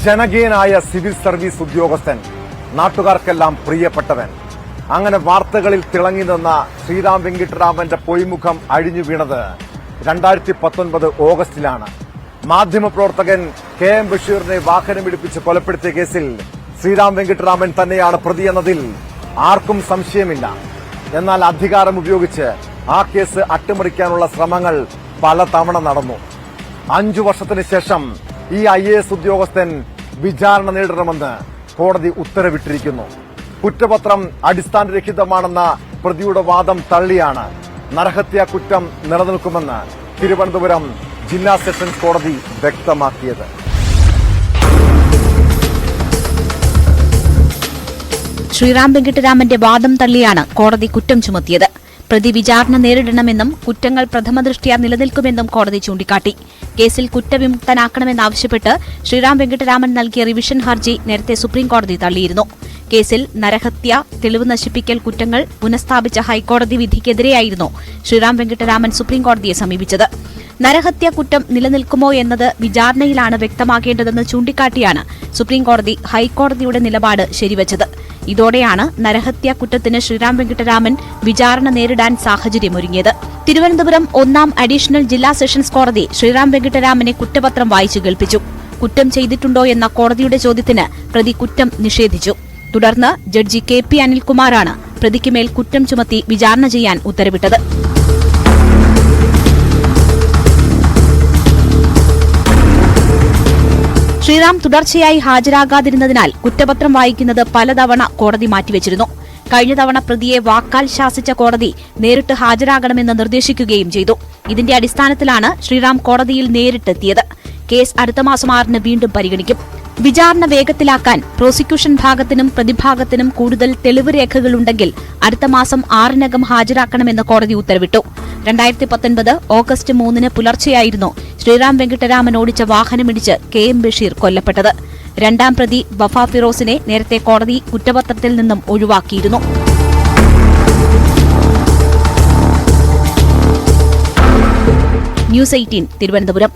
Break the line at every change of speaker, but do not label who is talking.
ജനകീയനായ civil service ഉദ്യോഗസ്ഥൻ, നാട്ടുകാർക്കെല്ലാം പ്രിയപ്പെട്ടവൻ. അങ്ങനെ വാർത്തകളിൽ തിളങ്ങി നിന്ന ശ്രീറാം വെങ്കിട്ടരാമന്റെ പൊയ്മുഖം അഴിഞ്ഞു വീണത് 2019 ഓഗസ്റ്റിലാണ്. മാധ്യമപ്രവർത്തകൻ KM ബഷീറിനെ വാഹനമിടിപ്പിച്ച് കൊലപ്പെടുത്തിയ കേസിൽ ശ്രീറാം വെങ്കിട്ടരാമൻ തന്നെയാണ് പ്രതിയെന്നതിൽ ആർക്കും സംശയമില്ല. എന്നാൽ അധികാരം ഉപയോഗിച്ച് ആ കേസ് അട്ടിമറിക്കാനുള്ള ശ്രമങ്ങൾ പലതവണ നടന്നു. 5 വർഷത്തിന് ശേഷം ഈ IAS ഉദ്യോഗസ്ഥൻ വിചാരണ നേരിടണമെന്ന് കോടതി ഉത്തരവിട്ടിരിക്കുന്നു. കുറ്റപത്രം അടിസ്ഥാനരഹിതമാണെന്ന പ്രതിയുടെ വാദം തള്ളിയാണ് നരഹത്യാ കുറ്റം നിലനിൽക്കുമെന്ന് തിരുവനന്തപുരം ജില്ലാ സെഷൻസ് കോടതി വ്യക്തമാക്കിയത്.
ശ്രീറാം വെങ്കിട്ടരാമന്റെ വാദം തള്ളിയാണ് കോടതി കുറ്റം ചുമത്തിയത്. പ്രതി വിചാരണ നേരിടണമെന്നും കുറ്റങ്ങൾ പ്രഥമദൃഷ്ട്യാ നിലനിൽക്കുമെന്നും കോടതി ചൂണ്ടിക്കാട്ടി. കേസിൽ കുറ്റവിമുക്തനാക്കണമെന്നാവശ്യപ്പെട്ട് ശ്രീറാം വെങ്കിട്ടരാമൻ നൽകിയ റിവിഷൻ ഹർജി നേരത്തെ സുപ്രീംകോടതി തള്ളിയിരുന്നു. കേസിൽ നരഹത്യ, തെളിവ് നശിപ്പിക്കൽ കുറ്റങ്ങൾ പുനഃസ്ഥാപിച്ച ഹൈക്കോടതി വിധിക്കെതിരെയായിരുന്നു ശ്രീറാം വെങ്കിട്ടരാമൻ സുപ്രീംകോടതിയെ സമീപിച്ചത്. നരഹത്യാ കുറ്റം നിലനിൽക്കുമോ എന്നത് വിചാരണയിലാണ് വ്യക്തമാക്കേണ്ടതെന്ന് ചൂണ്ടിക്കാട്ടിയാണ് സുപ്രീംകോടതി ഹൈക്കോടതിയുടെ നിലപാട് ശരിവച്ചത്. ഇതോടെയാണ് നരഹത്യാ കുറ്റത്തിന് ശ്രീറാം വെങ്കിട്ടരാമൻ വിചാരണ നേരിടാൻ സാഹചര്യമൊരുങ്ങിയത്. തിരുവനന്തപുരം 1ാം അഡീഷണൽ ജില്ലാ സെഷൻസ് കോടതി ശ്രീറാം വെങ്കിട്ടരാമനെ കുറ്റപത്രം വായിച്ചു കേൾപ്പിച്ചു. കുറ്റം ചെയ്തിട്ടുണ്ടോ എന്ന കോടതിയുടെ ചോദ്യത്തിന് പ്രതി കുറ്റം നിഷേധിച്ചു. തുടർന്ന് ജഡ്ജി KP അനിൽകുമാറാണ് പ്രതിക്ക് മേൽ കുറ്റം ചുമത്തി വിചാരണ ചെയ്യാൻ ഉത്തരവിട്ടത്. ശ്രീറാം തുടർച്ചയായി ഹാജരാകാതിരുന്നതിനാൽ കുറ്റപത്രം വായിക്കുന്നത് പലതവണ കോടതി മാറ്റിവെച്ചിരുന്നു. കഴിഞ്ഞ തവണ പ്രതിയെ വാക്കാൽ ശാസിച്ച കോടതി നേരിട്ട് ഹാജരാകണമെന്ന് നിർദ്ദേശിക്കുകയും ചെയ്തു. ഇതിന്റെ അടിസ്ഥാനത്തിലാണ് ശ്രീറാം കോടതിയിൽ നേരിട്ടെത്തിയത്. കേസ് അടുത്ത മാസം 6-ന് വീണ്ടും പരിഗണിക്കും. വിചാരണ വേഗത്തിലാക്കാൻ പ്രോസിക്യൂഷൻ ഭാഗത്തിനും പ്രതിഭാഗത്തിനും കൂടുതൽ തെളിവ് രേഖകളുണ്ടെങ്കിൽ അടുത്ത മാസം 6-നകം ഹാജരാക്കണമെന്ന് കോടതി ഉത്തരവിട്ടു. 2019 ഓഗസ്റ്റ് 3-ന് പുലർച്ചെയായിരുന്നു ശ്രീറാം വെങ്കിട്ടരാമൻ ഓടിച്ച വാഹനമിടിച്ച് KM ബഷീർ കൊല്ലപ്പെട്ടത്. 2ാം പ്രതി വഫ ഫിറോസിനെ നേരത്തെ കോടതി കുറ്റപത്രത്തിൽ നിന്നും ഒഴിവാക്കിയിരുന്നു. ന്യൂസ് 18 തിരുവനന്തപുരം.